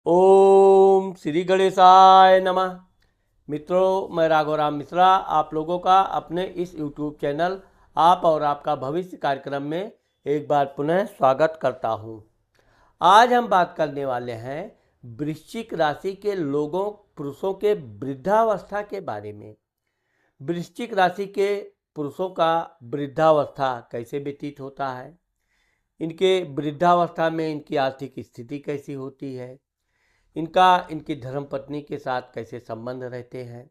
ओम श्री गणेशाय नमः। मित्रों, मैं राघवराम मिश्रा आप लोगों का अपने इस YouTube चैनल आप और आपका भविष्य कार्यक्रम में एक बार पुनः स्वागत करता हूं। आज हम बात करने वाले हैं वृश्चिक राशि के लोगों पुरुषों के वृद्धावस्था के बारे में। वृश्चिक राशि के पुरुषों का वृद्धावस्था कैसे व्यतीत होता है, इनके वृद्धावस्था में इनकी आर्थिक स्थिति कैसी होती है, इनकी धर्मपत्नी के साथ कैसे संबंध रहते हैं,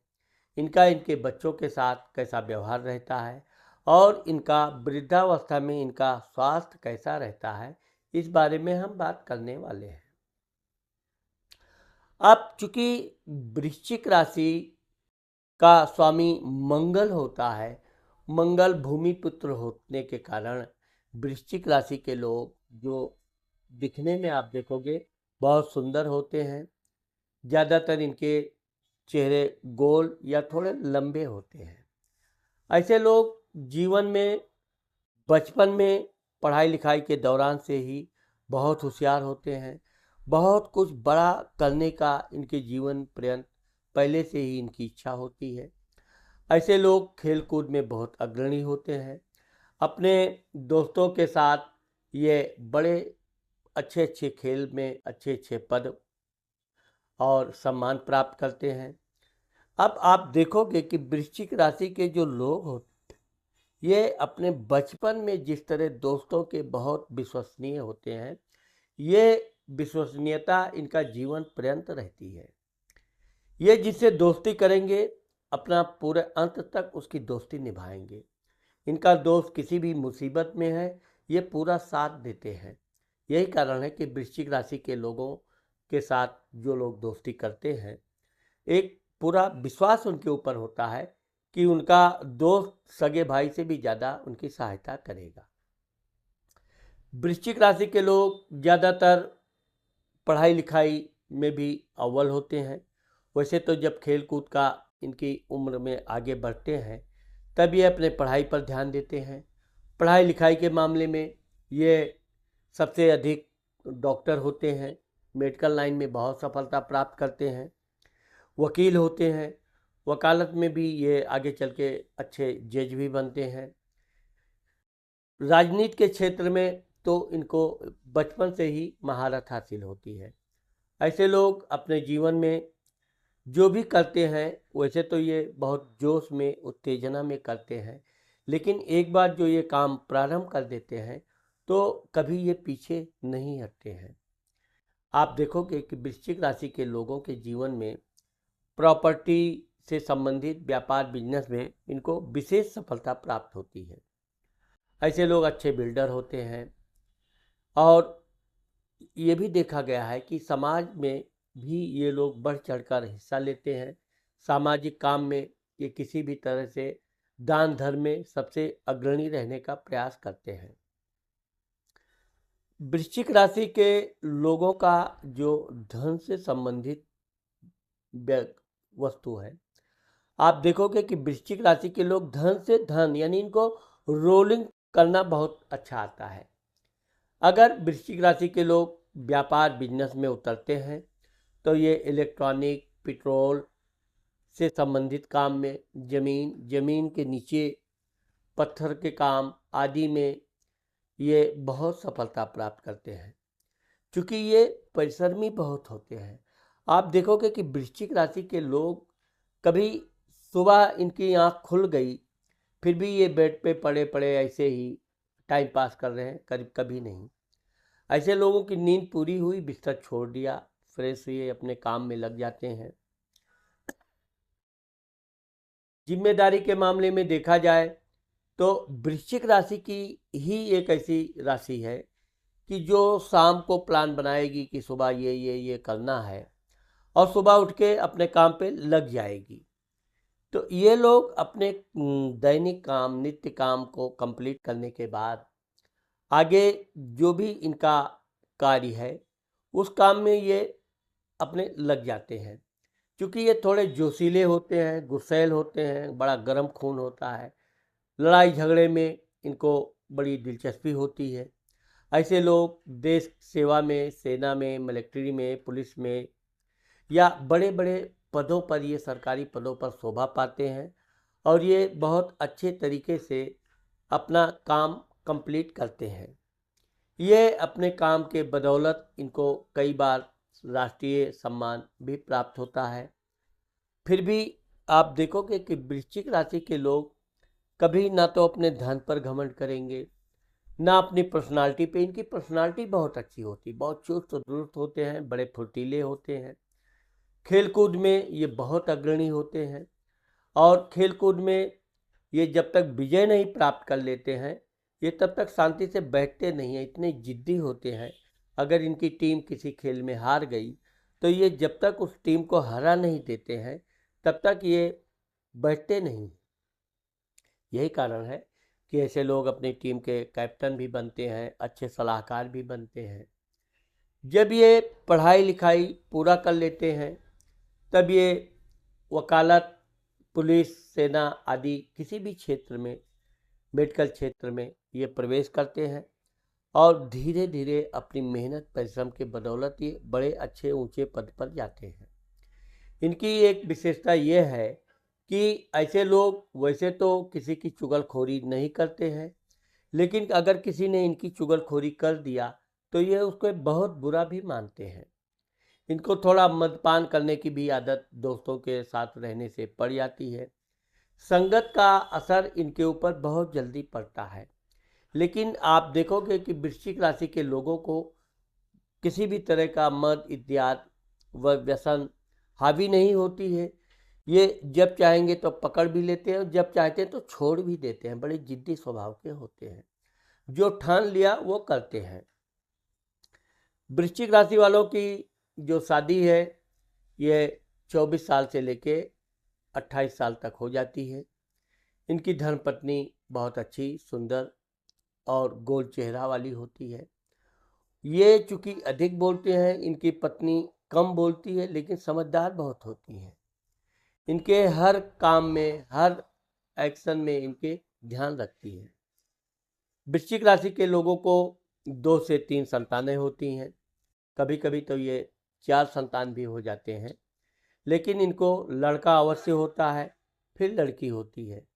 इनके बच्चों के साथ कैसा व्यवहार रहता है और इनका वृद्धावस्था में इनका स्वास्थ्य कैसा रहता है, इस बारे में हम बात करने वाले हैं। अब चूंकि वृश्चिक राशि का स्वामी मंगल होता है, मंगल भूमि पुत्र होने के कारण वृश्चिक राशि के लोग जो दिखने में आप देखोगे बहुत सुंदर होते हैं। ज़्यादातर इनके चेहरे गोल या थोड़े लंबे होते हैं। ऐसे लोग जीवन में बचपन में पढ़ाई लिखाई के दौरान से ही बहुत होशियार होते हैं। बहुत कुछ बड़ा करने का इनके जीवन पर्यंत पहले से ही इनकी इच्छा होती है। ऐसे लोग खेल कूद में बहुत अग्रणी होते हैं। अपने दोस्तों के साथ ये बड़े अच्छे अच्छे खेल में अच्छे अच्छे पद और सम्मान प्राप्त करते हैं। अब आप देखोगे कि वृश्चिक राशि के जो लोग होते हैं, ये अपने बचपन में जिस तरह दोस्तों के बहुत विश्वसनीय होते हैं, ये विश्वसनीयता इनका जीवन पर्यंत रहती है। ये जिससे दोस्ती करेंगे अपना पूरे अंत तक उसकी दोस्ती निभाएंगे। इनका दोस्त किसी भी मुसीबत में है, ये पूरा साथ देते हैं। यही कारण है कि वृश्चिक राशि के लोगों के साथ जो लोग दोस्ती करते हैं, एक पूरा विश्वास उनके ऊपर होता है कि उनका दोस्त सगे भाई से भी ज़्यादा उनकी सहायता करेगा। वृश्चिक राशि के लोग ज़्यादातर पढ़ाई लिखाई में भी अव्वल होते हैं। वैसे तो जब खेल कूद का इनकी उम्र में आगे बढ़ते हैं तब ये अपने पढ़ाई पर ध्यान देते हैं। पढ़ाई लिखाई के मामले में ये सबसे अधिक डॉक्टर होते हैं, मेडिकल लाइन में बहुत सफलता प्राप्त करते हैं, वकील होते हैं, वकालत में भी ये आगे चल के अच्छे जज भी बनते हैं। राजनीति के क्षेत्र में तो इनको बचपन से ही महारत हासिल होती है। ऐसे लोग अपने जीवन में जो भी करते हैं वैसे तो ये बहुत जोश में उत्तेजना में करते हैं, लेकिन एक बार जो ये काम प्रारंभ कर देते हैं तो कभी ये पीछे नहीं हटते हैं। आप देखोगे कि वृश्चिक राशि के लोगों के जीवन में प्रॉपर्टी से संबंधित व्यापार बिजनेस में इनको विशेष सफलता प्राप्त होती है। ऐसे लोग अच्छे बिल्डर होते हैं और ये भी देखा गया है कि समाज में भी ये लोग बढ़ चढ़कर हिस्सा लेते हैं। सामाजिक काम में ये किसी भी तरह से दान धर्म में सबसे अग्रणी रहने का प्रयास करते हैं। वृश्चिक राशि के लोगों का जो धन से संबंधित वस्तु है, आप देखोगे कि वृश्चिक राशि के लोग धन से धन यानी इनको रोलिंग करना बहुत अच्छा आता है। अगर वृश्चिक राशि के लोग व्यापार बिजनेस में उतरते हैं तो ये इलेक्ट्रॉनिक, पेट्रोल से संबंधित काम में, जमीन के नीचे पत्थर के काम आदि में ये बहुत सफलता प्राप्त करते हैं, क्योंकि ये परिश्रमी बहुत होते हैं। आप देखोगे कि वृश्चिक राशि के लोग कभी सुबह इनकी आँख खुल गई फिर भी ये बेड पे पड़े पड़े ऐसे ही टाइम पास कर रहे हैं, करीब कभी नहीं। ऐसे लोगों की नींद पूरी हुई, बिस्तर छोड़ दिया, फ्रेश हुए अपने काम में लग जाते हैं। जिम्मेदारी के मामले में देखा जाए तो वृश्चिक राशि की ही एक ऐसी राशि है कि जो शाम को प्लान बनाएगी कि सुबह ये करना है और सुबह उठ के अपने काम पे लग जाएगी। तो ये लोग अपने दैनिक काम, नित्य काम को कंप्लीट करने के बाद आगे जो भी इनका कार्य है उस काम में ये अपने लग जाते हैं। क्योंकि ये थोड़े जोशीले होते हैं, गुस्सैल होते हैं, बड़ा गर्म खून होता है, लड़ाई झगड़े में इनको बड़ी दिलचस्पी होती है। ऐसे लोग देश सेवा में, सेना में, मिलिट्री में, पुलिस में या बड़े बड़े पदों पर, ये सरकारी पदों पर शोभा पाते हैं और ये बहुत अच्छे तरीके से अपना काम कंप्लीट करते हैं। ये अपने काम के बदौलत इनको कई बार राष्ट्रीय सम्मान भी प्राप्त होता है। फिर भी आप देखोगे कि वृश्चिक राशि के लोग कभी ना तो अपने धन पर घमंड करेंगे, ना अपनी पर्सनालिटी पे। इनकी पर्सनालिटी बहुत अच्छी होती, बहुत चुस्त दुरुस्त होते हैं, बड़े फुर्तीले होते हैं। खेलकूद में ये बहुत अग्रणी होते हैं और खेलकूद में ये जब तक विजय नहीं प्राप्त कर लेते हैं, ये तब तक शांति से बैठते नहीं हैं, इतने जिद्दी होते हैं। अगर इनकी टीम किसी खेल में हार गई तो ये जब तक उस टीम को हरा नहीं देते हैं तब तक ये बैठते नहीं। यही कारण है कि ऐसे लोग अपनी टीम के कैप्टन भी बनते हैं, अच्छे सलाहकार भी बनते हैं। जब ये पढ़ाई लिखाई पूरा कर लेते हैं तब ये वकालत, पुलिस, सेना आदि किसी भी क्षेत्र में, मेडिकल क्षेत्र में ये प्रवेश करते हैं और धीरे धीरे अपनी मेहनत परिश्रम के बदौलत ये बड़े अच्छे ऊंचे पद पर जाते हैं। इनकी एक विशेषता ये है कि ऐसे लोग वैसे तो किसी की चुगलखोरी नहीं करते हैं, लेकिन अगर किसी ने इनकी चुगलखोरी कर दिया तो ये उसको बहुत बुरा भी मानते हैं। इनको थोड़ा मद्यपान करने की भी आदत दोस्तों के साथ रहने से पड़ जाती है। संगत का असर इनके ऊपर बहुत जल्दी पड़ता है। लेकिन आप देखोगे कि वृश्चिक राशि के लोगों को किसी भी तरह का मद इत्यादि व व्यसन हावी नहीं होती है। ये जब चाहेंगे तो पकड़ भी लेते हैं और जब चाहते हैं तो छोड़ भी देते हैं। बड़े जिद्दी स्वभाव के होते हैं, जो ठान लिया वो करते हैं। वृश्चिक राशि वालों की जो शादी है ये 24 साल से लेके 28 साल तक हो जाती है। इनकी धर्मपत्नी बहुत अच्छी, सुंदर और गोल चेहरा वाली होती है। ये चूंकि अधिक बोलते हैं, इनकी पत्नी कम बोलती है लेकिन समझदार बहुत होती हैं। इनके हर काम में, हर एक्शन में इनके ध्यान रखती है। वृश्चिक राशि के लोगों को 2 से 3 संतानें होती हैं, कभी कभी तो ये 4 संतान भी हो जाते हैं। लेकिन इनको लड़का अवश्य होता है, फिर लड़की होती है,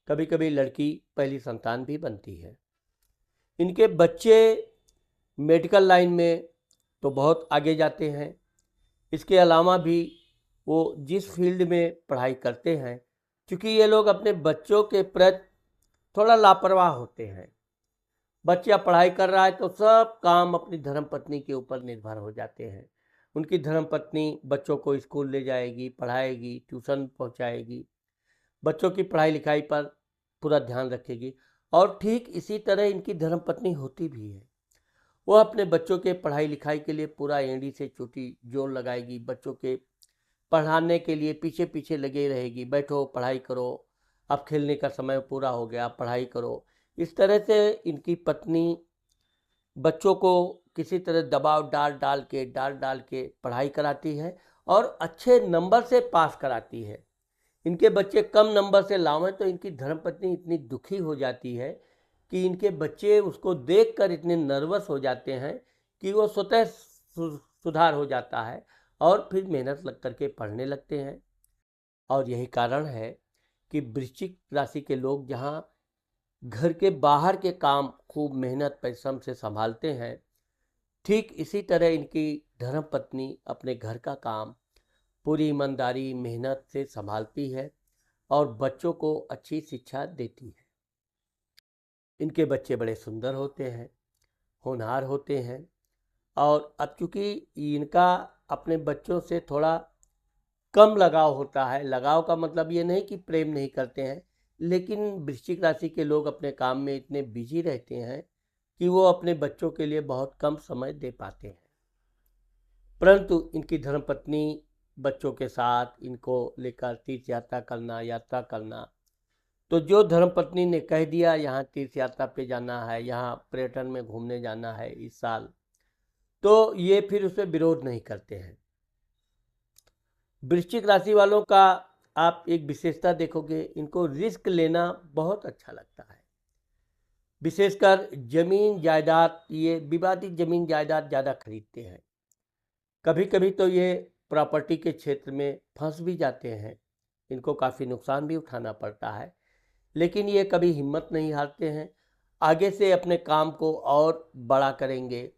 कभी कभी लड़की पहली संतान भी बनती है। इनके बच्चे मेडिकल लाइन में तो बहुत आगे जाते हैं। इसके अलावा भी वो जिस फील्ड में पढ़ाई करते हैं, क्योंकि ये लोग अपने बच्चों के प्रति थोड़ा लापरवाह होते हैं। बच्चा पढ़ाई कर रहा है तो सब काम अपनी धर्मपत्नी के ऊपर निर्भर हो जाते हैं। उनकी धर्मपत्नी बच्चों को स्कूल ले जाएगी, पढ़ाएगी, ट्यूशन पहुंचाएगी, बच्चों की पढ़ाई लिखाई पर पूरा ध्यान रखेगी। और ठीक इसी तरह इनकी धर्मपत्नी होती भी है। वो अपने बच्चों के पढ़ाई लिखाई के लिए पूरा एड़ी से चोटी जोर लगाएगी, बच्चों के पढ़ाने के लिए पीछे पीछे लगे रहेगी। बैठो, पढ़ाई करो, अब खेलने का समय पूरा हो गया, पढ़ाई करो। इस तरह से इनकी पत्नी बच्चों को किसी तरह दबाव डाल डाल के पढ़ाई कराती है और अच्छे नंबर से पास कराती है। इनके बच्चे कम नंबर से लावें तो इनकी धर्मपत्नी इतनी दुखी हो जाती है कि इनके बच्चे उसको देखकर इतने नर्वस हो जाते हैं कि वो स्वतः सुधार हो जाता है और फिर मेहनत लग करके पढ़ने लगते हैं। और यही कारण है कि वृश्चिक राशि के लोग जहाँ घर के बाहर के काम खूब मेहनत परिश्रम से संभालते हैं, ठीक इसी तरह इनकी धर्मपत्नी अपने घर का काम पूरी ईमानदारी मेहनत से संभालती है और बच्चों को अच्छी शिक्षा देती है। इनके बच्चे बड़े सुंदर होते हैं, होनहार होते हैं। और अब चूँकि इनका अपने बच्चों से थोड़ा कम लगाव होता है, लगाव का मतलब ये नहीं कि प्रेम नहीं करते हैं, लेकिन वृश्चिक राशि के लोग अपने काम में इतने बिजी रहते हैं कि वो अपने बच्चों के लिए बहुत कम समय दे पाते हैं। परंतु इनकी धर्मपत्नी बच्चों के साथ इनको लेकर तीर्थ यात्रा करना, तो जो धर्मपत्नी ने कह दिया यहाँ तीर्थ यात्रा पे जाना है, यहाँ पर्यटन में घूमने जाना है इस साल, तो ये फिर उसमें विरोध नहीं करते हैं। वृश्चिक राशि वालों का आप एक विशेषता देखोगे, इनको रिस्क लेना बहुत अच्छा लगता है। विशेषकर जमीन जायदाद, ये विवादित जमीन जायदाद ज़्यादा खरीदते हैं। कभी कभी तो ये प्रॉपर्टी के क्षेत्र में फंस भी जाते हैं, इनको काफ़ी नुकसान भी उठाना पड़ता है, लेकिन ये कभी हिम्मत नहीं हारते हैं, आगे से अपने काम को और बड़ा करेंगे।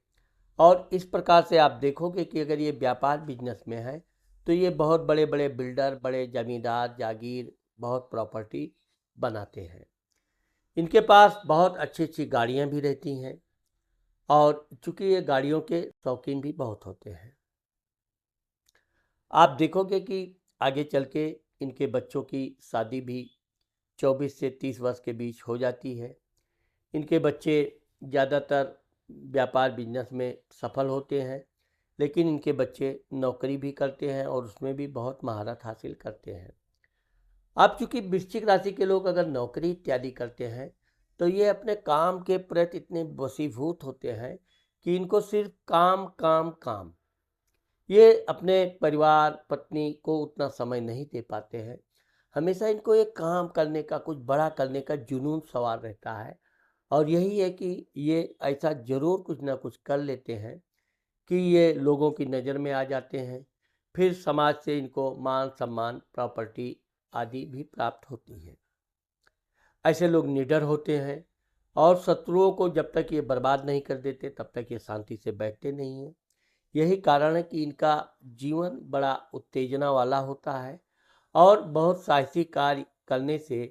और इस प्रकार से आप देखोगे कि अगर ये व्यापार बिजनेस में है तो ये बहुत बड़े बड़े बिल्डर, बड़े जमींदार, जागीर, बहुत प्रॉपर्टी बनाते हैं। इनके पास बहुत अच्छी अच्छी गाड़ियाँ भी रहती हैं और चूंकि ये गाड़ियों के शौकीन भी बहुत होते हैं। आप देखोगे कि आगे चल के इनके बच्चों की शादी भी 24 से 30 वर्ष के बीच हो जाती है। इनके बच्चे ज़्यादातर व्यापार बिजनेस में सफल होते हैं, लेकिन इनके बच्चे नौकरी भी करते हैं और उसमें भी बहुत महारत हासिल करते हैं। अब चूंकि वृश्चिक राशि के लोग अगर नौकरी इत्यादि करते हैं तो ये अपने काम के प्रति इतने वशीभूत होते हैं कि इनको सिर्फ काम काम काम, ये अपने परिवार पत्नी को उतना समय नहीं दे पाते हैं। हमेशा इनको एक काम करने का, कुछ बड़ा करने का जुनून सवार रहता है और यही है कि ये ऐसा ज़रूर कुछ ना कुछ कर लेते हैं कि ये लोगों की नज़र में आ जाते हैं। फिर समाज से इनको मान सम्मान, प्रॉपर्टी आदि भी प्राप्त होती है। ऐसे लोग निडर होते हैं और शत्रुओं को जब तक ये बर्बाद नहीं कर देते तब तक ये शांति से बैठते नहीं हैं। यही कारण है कि इनका जीवन बड़ा उत्तेजना वाला होता है और बहुत साहसी कार्य करने से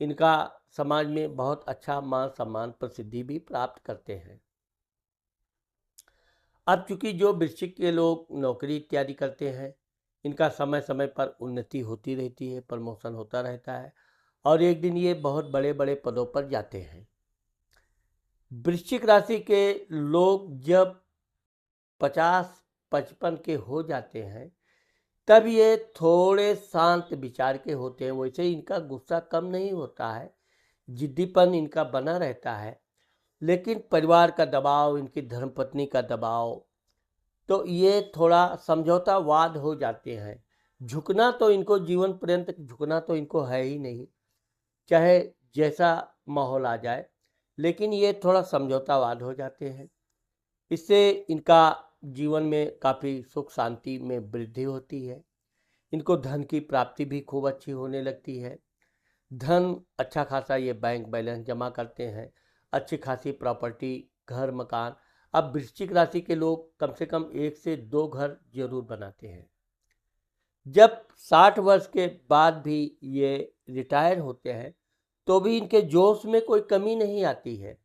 इनका समाज में बहुत अच्छा मान सम्मान, प्रसिद्धि भी प्राप्त करते हैं। अब चूंकि जो वृश्चिक के लोग नौकरी इत्यादि करते हैं, इनका समय समय पर उन्नति होती रहती है, प्रमोशन होता रहता है और एक दिन ये बहुत बड़े बड़े पदों पर जाते हैं। वृश्चिक राशि के लोग जब 50-55 के हो जाते हैं तब ये थोड़े शांत विचार के होते हैं। वैसे इनका गुस्सा कम नहीं होता है, जिद्दीपन इनका बना रहता है, लेकिन परिवार का दबाव, इनकी धर्मपत्नी का दबाव, तो ये थोड़ा समझौतावाद हो जाते हैं। झुकना तो इनको जीवन पर्यंत झुकना तो इनको है ही नहीं, चाहे जैसा माहौल आ जाए, लेकिन ये थोड़ा समझौतावाद हो जाते हैं। इससे इनका जीवन में काफ़ी सुख शांति में वृद्धि होती है। इनको धन की प्राप्ति भी खूब अच्छी होने लगती है। धन अच्छा खासा ये बैंक बैलेंस जमा करते हैं, अच्छी खासी प्रॉपर्टी, घर मकान। अब वृश्चिक राशि के लोग कम से कम 1 से 2 घर जरूर बनाते हैं। जब 60 वर्ष के बाद भी ये रिटायर होते हैं तो भी इनके जोश में कोई कमी नहीं आती है।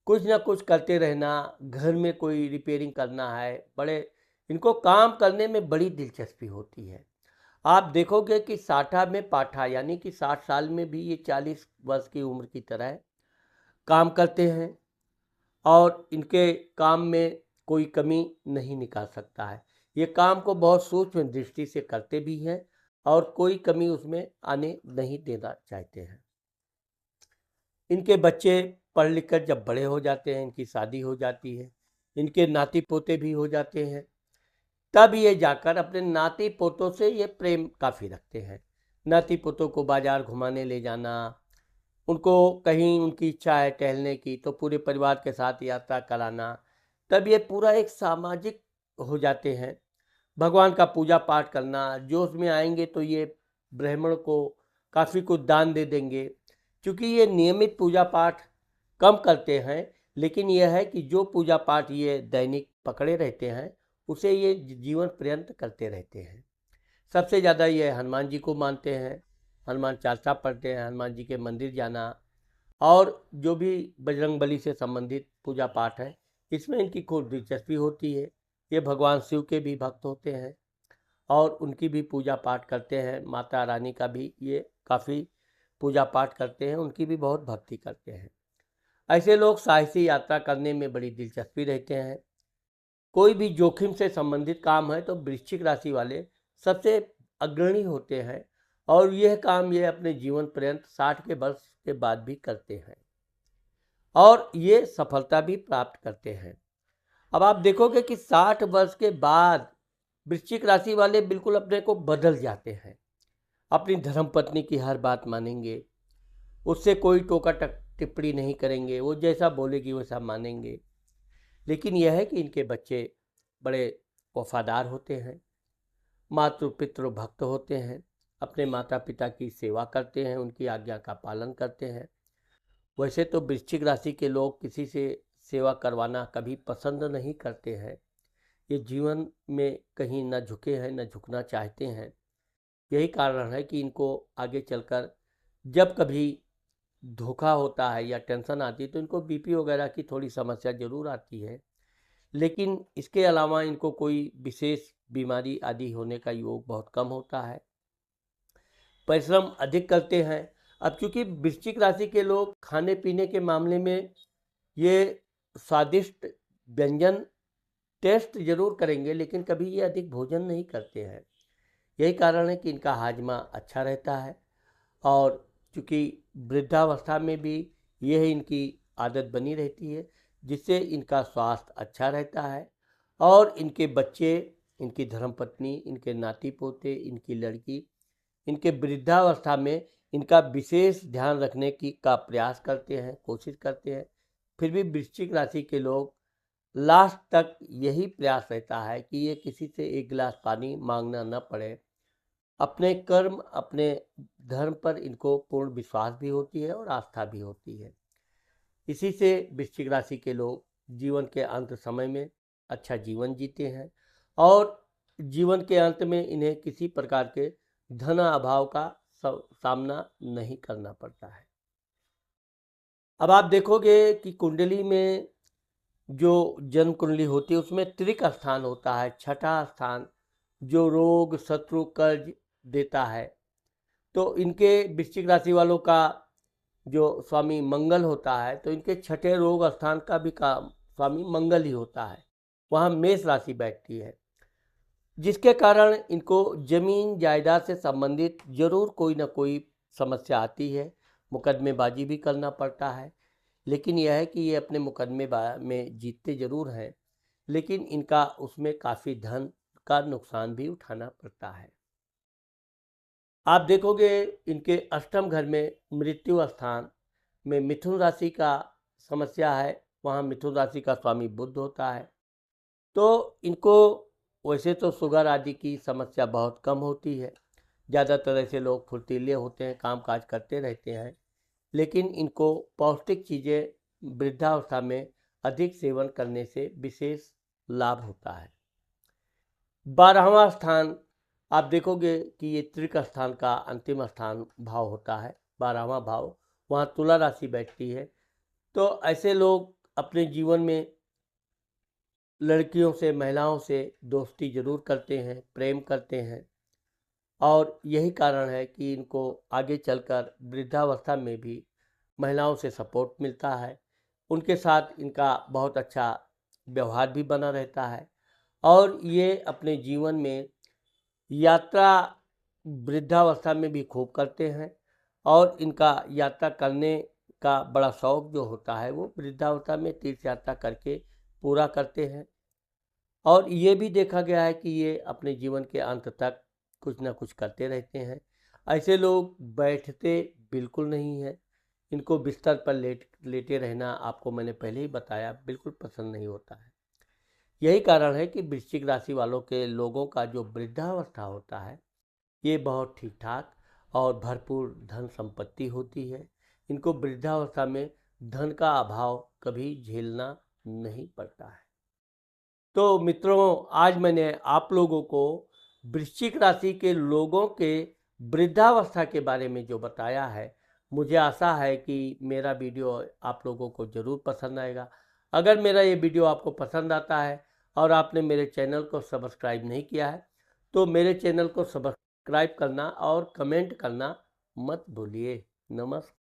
कुछ ना कुछ करते रहना, घर में कोई रिपेयरिंग करना है, बड़े इनको काम करने में बड़ी दिलचस्पी होती है। आप देखोगे कि साठा में पाठा, यानी कि 60 साल में भी ये 40 वर्ष की उम्र की तरह काम करते हैं और इनके काम में कोई कमी नहीं निकाल सकता है। ये काम को बहुत सूक्ष्म दृष्टि से करते भी हैं और कोई कमी उसमें आने नहीं देना चाहते हैं। इनके बच्चे पढ़ लिख कर जब बड़े हो जाते हैं, इनकी शादी हो जाती है, इनके नाती पोते भी हो जाते हैं, तब ये जाकर अपने नाती पोतों से ये प्रेम काफ़ी रखते हैं। नाती पोतों को बाजार घुमाने ले जाना, उनको कहीं उनकी इच्छा है टहलने की तो पूरे परिवार के साथ यात्रा कराना, तब ये पूरा एक सामाजिक हो जाते हैं। भगवान का पूजा पाठ करना, जो उसमें आएंगे तो ये ब्राह्मण को काफ़ी कुछ दान दे देंगे। क्योंकि ये नियमित पूजा पाठ कम करते हैं, लेकिन यह है कि जो पूजा पाठ ये दैनिक पकड़े रहते हैं उसे ये जीवन पर्यंत करते रहते हैं। सबसे ज़्यादा ये हनुमान जी को मानते हैं, हनुमान चालीसा पढ़ते हैं, हनुमान जी के मंदिर जाना और जो भी बजरंगबली से संबंधित पूजा पाठ है इसमें इनकी खूब दिलचस्पी होती है। ये भगवान शिव के भी भक्त होते हैं और उनकी भी पूजा पाठ करते हैं। माता रानी का भी ये काफ़ी पूजा पाठ करते हैं, उनकी भी बहुत भक्ति करते हैं। ऐसे लोग साहसी यात्रा करने में बड़ी दिलचस्पी रहते हैं। कोई भी जोखिम से संबंधित काम है तो वृश्चिक राशि वाले सबसे अग्रणी होते हैं और यह काम ये अपने जीवन पर्यंत 60 के वर्ष के बाद भी करते हैं और ये सफलता भी प्राप्त करते हैं। अब आप देखोगे कि 60 वर्ष के बाद वृश्चिक राशि वाले बिल्कुल अपने को बदल जाते हैं। अपनी धर्मपत्नी की हर बात मानेंगे, उससे कोई टोका टिप्पणी नहीं करेंगे, वो जैसा बोलेगी वैसा मानेंगे। लेकिन यह है कि इनके बच्चे बड़े वफादार होते हैं, मातृ पितृ भक्त होते हैं, अपने माता पिता की सेवा करते हैं, उनकी आज्ञा का पालन करते हैं। वैसे तो वृश्चिक राशि के लोग किसी से सेवा करवाना कभी पसंद नहीं करते हैं। ये जीवन में कहीं न झुके हैं, न झुकना चाहते हैं। यही कारण है कि इनको आगे चलकर जब कभी धोखा होता है या टेंशन आती है तो इनको बीपी वगैरह की थोड़ी समस्या ज़रूर आती है। लेकिन इसके अलावा इनको कोई विशेष बीमारी आदि होने का योग बहुत कम होता है। परिश्रम अधिक करते हैं। अब चूंकि वृश्चिक राशि के लोग खाने पीने के मामले में ये स्वादिष्ट व्यंजन टेस्ट जरूर करेंगे, लेकिन कभी ये अधिक भोजन नहीं करते हैं। यही कारण है कि इनका हाजमा अच्छा रहता है। और चूँकि वृद्धावस्था में भी यह इनकी आदत बनी रहती है, जिससे इनका स्वास्थ्य अच्छा रहता है। और इनके बच्चे, इनकी धर्मपत्नी, इनके नाती पोते, इनकी लड़की, इनके वृद्धावस्था में इनका विशेष ध्यान रखने की का प्रयास करते हैं, कोशिश करते हैं। फिर भी वृश्चिक राशि के लोग लास्ट तक यही प्रयास रहता है कि ये किसी से एक गिलास पानी मांगना न पड़े। अपने कर्म, अपने धर्म पर इनको पूर्ण विश्वास भी होती है और आस्था भी होती है। इसी से वृश्चिक राशि के लोग जीवन के अंत समय में अच्छा जीवन जीते हैं और जीवन के अंत में इन्हें किसी प्रकार के धन अभाव का सामना नहीं करना पड़ता है। अब आप देखोगे कि कुंडली में जो जन्म कुंडली होती है उसमें त्रिक स्थान होता है, छठा स्थान, जो रोग शत्रु कर्ज देता है। तो इनके वृश्चिक राशि वालों का जो स्वामी मंगल होता है, तो इनके छठे रोग स्थान का भी काम स्वामी मंगल ही होता है। वहाँ मेष राशि बैठती है, जिसके कारण इनको जमीन जायदाद से संबंधित जरूर कोई ना कोई समस्या आती है, मुकदमेबाजी भी करना पड़ता है। लेकिन यह है कि ये अपने मुकदमे में जीतते जरूर हैं, लेकिन इनका उसमें काफ़ी धन का नुकसान भी उठाना पड़ता है। आप देखोगे इनके अष्टम घर में मृत्यु स्थान में मिथुन राशि का समस्या है, वहाँ मिथुन राशि का स्वामी बुध होता है। तो इनको वैसे तो शुगर आदि की समस्या बहुत कम होती है, ज़्यादातर ऐसे लोग फुर्तीले होते हैं, काम काज करते रहते हैं। लेकिन इनको पौष्टिक चीज़ें वृद्धावस्था में अधिक सेवन करने से विशेष लाभ होता है। 12वां स्थान आप देखोगे कि ये त्रिक स्थान का अंतिम स्थान भाव होता है, 12वां भाव, वहाँ तुला राशि बैठती है। तो ऐसे लोग अपने जीवन में लड़कियों से, महिलाओं से दोस्ती जरूर करते हैं, प्रेम करते हैं। और यही कारण है कि इनको आगे चलकर वृद्धावस्था में भी महिलाओं से सपोर्ट मिलता है, उनके साथ इनका बहुत अच्छा व्यवहार भी बना रहता है। और ये अपने जीवन में यात्रा वृद्धावस्था में भी खूब करते हैं और इनका यात्रा करने का बड़ा शौक जो होता है वो वृद्धावस्था में तीर्थ यात्रा करके पूरा करते हैं। और ये भी देखा गया है कि ये अपने जीवन के अंत तक कुछ ना कुछ करते रहते हैं। ऐसे लोग बैठते बिल्कुल नहीं हैं, इनको बिस्तर पर लेटे रहना, आपको मैंने पहले ही बताया, बिल्कुल पसंद नहीं होता है। यही कारण है कि वृश्चिक राशि वालों के लोगों का जो वृद्धावस्था होता है ये बहुत ठीक ठाक और भरपूर धन संपत्ति होती है। इनको वृद्धावस्था में धन का अभाव कभी झेलना नहीं पड़ता है। तो मित्रों, आज मैंने आप लोगों को वृश्चिक राशि के लोगों के वृद्धावस्था के बारे में जो बताया है, मुझे आशा है कि मेरा वीडियो आप लोगों को ज़रूर पसंद आएगा। अगर मेरा ये वीडियो आपको पसंद आता है और आपने मेरे चैनल को सब्सक्राइब नहीं किया है, तो मेरे चैनल को सब्सक्राइब करना और कमेंट करना मत भूलिए। नमस्कार।